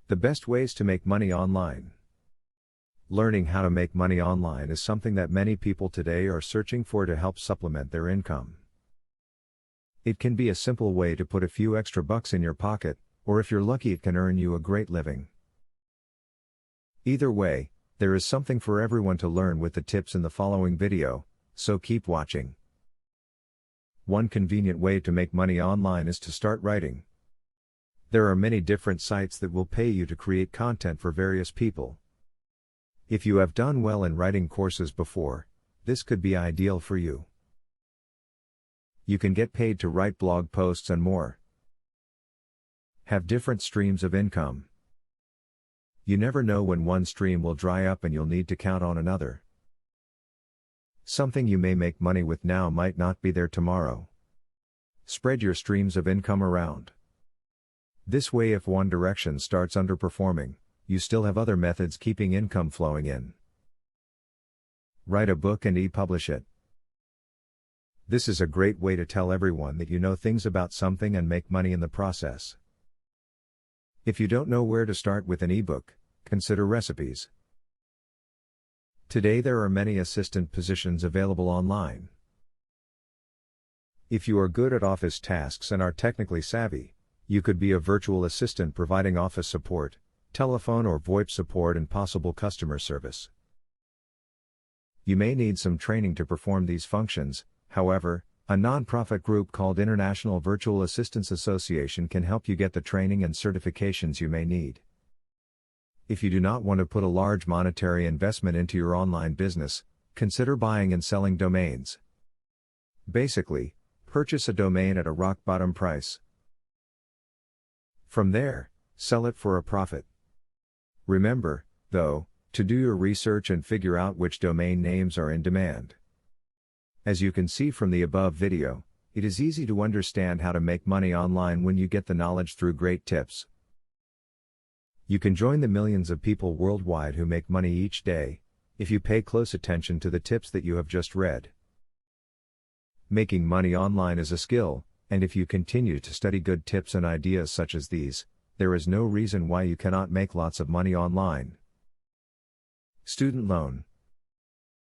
The best ways to make money online. Learning how to make money online is something that many people today are searching for to help supplement their income. It can be a simple way to put a few extra bucks in your pocket, or if you're lucky, it can earn you a great living. Either way, there is something for everyone to learn with the tips in the following video, so keep watching. One convenient way to make money online is to start writing. There are many different sites that will pay you to create content for various people. If you have done well in writing courses before, this could be ideal for you. You can get paid to write blog posts and more. Have different streams of income. You never know when one stream will dry up and you'll need to count on another. Something you may make money with now might not be there tomorrow. Spread your streams of income around. This way, if one direction starts underperforming, you still have other methods keeping income flowing in. Write a book and e-publish it. This is a great way to tell everyone that you know things about something and make money in the process. If you don't know where to start with an ebook, consider recipes. Today there are many assistant positions available online. If you are good at office tasks and are technically savvy, you could be a virtual assistant providing office support, telephone or VoIP support and possible customer service. You may need some training to perform these functions, however, a non-profit group called International Virtual Assistants Association can help you get the training and certifications you may need. If you do not want to put a large monetary investment into your online business, consider buying and selling domains. Basically, purchase a domain at a rock-bottom price. From there, sell it for a profit. Remember, though, to do your research and figure out which domain names are in demand. As you can see from the above video, it is easy to understand how to make money online when you get the knowledge through great tips. You can join the millions of people worldwide who make money each day, if you pay close attention to the tips that you have just read. Making money online is a skill, and if you continue to study good tips and ideas such as these, there is no reason why you cannot make lots of money online. Student loan.